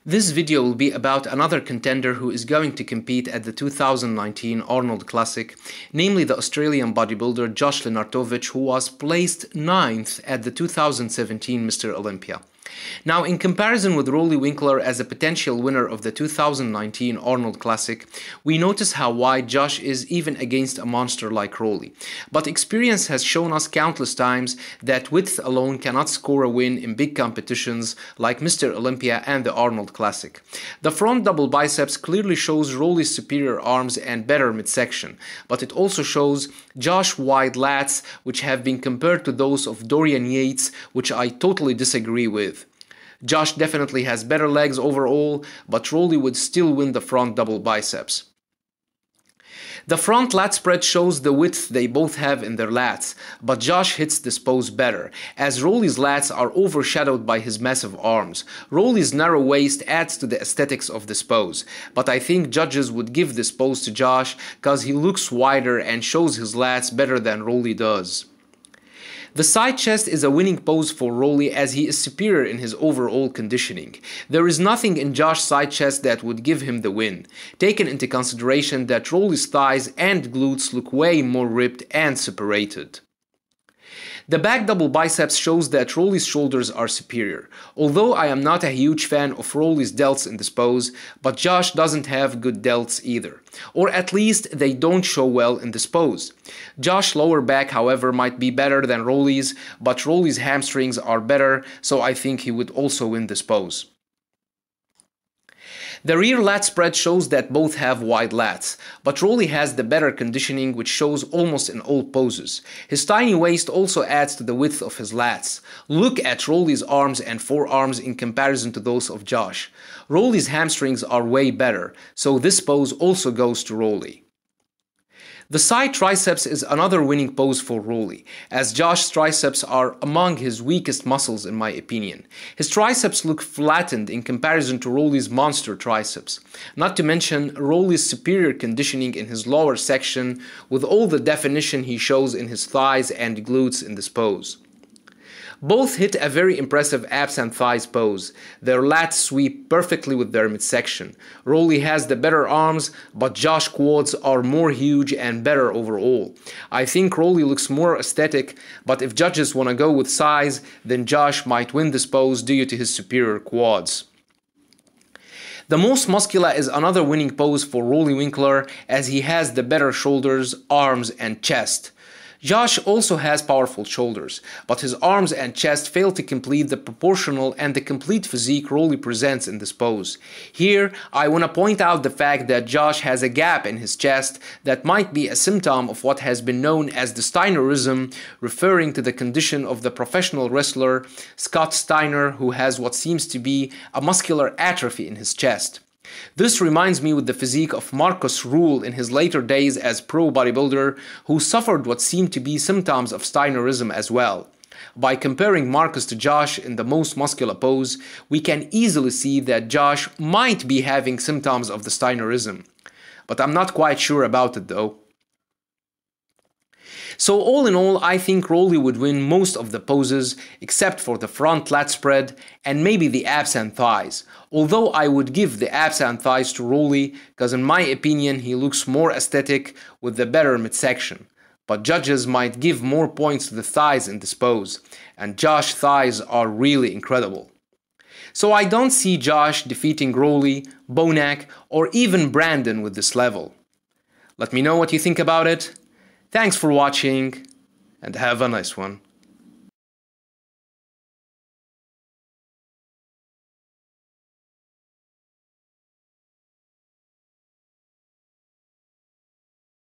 This video will be about another contender who is going to compete at the 2019 Arnold Classic, namely the Australian bodybuilder Josh Lenartowicz, who was placed 9th at the 2017 Mr. Olympia. Now, in comparison with Roelly Winklaar as a potential winner of the 2019 Arnold Classic, we notice how wide Josh is even against a monster like Roelly. But experience has shown us countless times that width alone cannot score a win in big competitions like Mr. Olympia and the Arnold Classic. The front double biceps clearly shows Roelly's superior arms and better midsection, but it also shows Josh wide lats, which have been compared to those of Dorian Yates, which I totally disagree with. Josh definitely has better legs overall, but Roelly would still win the front double biceps. The front lat spread shows the width they both have in their lats, but Josh hits this pose better, as Roelly's lats are overshadowed by his massive arms. Roelly's narrow waist adds to the aesthetics of this pose, but I think judges would give this pose to Josh cause he looks wider and shows his lats better than Roelly does. The side chest is a winning pose for Roelly as he is superior in his overall conditioning. There is nothing in Josh's side chest that would give him the win, taken into consideration that Roelly's thighs and glutes look way more ripped and separated. The back double biceps shows that Roelly's shoulders are superior, although I am not a huge fan of Roelly's delts in this pose, but Josh doesn't have good delts either, or at least they don't show well in this pose. Josh's lower back, however, might be better than Roelly's, but Roelly's hamstrings are better, so I think he would also win this pose. The rear lat spread shows that both have wide lats, but Roelly has the better conditioning, which shows almost in all poses. His tiny waist also adds to the width of his lats. Look at Roelly's arms and forearms in comparison to those of Josh. Roelly's hamstrings are way better, so this pose also goes to Roelly. The side triceps is another winning pose for Roelly, as Josh's triceps are among his weakest muscles in my opinion. His triceps look flattened in comparison to Roelly's monster triceps. Not to mention Roelly's superior conditioning in his lower section with all the definition he shows in his thighs and glutes in this pose. Both hit a very impressive abs and thighs pose. Their lats sweep perfectly with their midsection. Roelly has the better arms, but Josh's quads are more huge and better overall. I think Roelly looks more aesthetic, but if judges want to go with size, then Josh might win this pose due to his superior quads. The most muscular is another winning pose for Roelly Winklaar, as he has the better shoulders, arms and chest. Josh also has powerful shoulders, but his arms and chest fail to complete the proportional and the complete physique Roelly presents in this pose. Here, I want to point out the fact that Josh has a gap in his chest that might be a symptom of what has been known as the Steiner ISM, referring to the condition of the professional wrestler Scott Steiner, who has what seems to be a muscular atrophy in his chest. This reminds me with the physique of Marcus Ruhl in his later days as pro bodybuilder, who suffered what seemed to be symptoms of Steinerism as well. By comparing Marcus to Josh in the most muscular pose, we can easily see that Josh might be having symptoms of the Steinerism. But I'm not quite sure about it though. So all in all, I think Roelly would win most of the poses except for the front lat spread and maybe the abs and thighs. Although I would give the abs and thighs to Roelly because in my opinion he looks more aesthetic with the better midsection. But judges might give more points to the thighs in this pose, and Josh's thighs are really incredible. So I don't see Josh defeating Roelly, Bonac or even Brandon with this level. Let me know what you think about it. Thanks for watching, and have a nice one.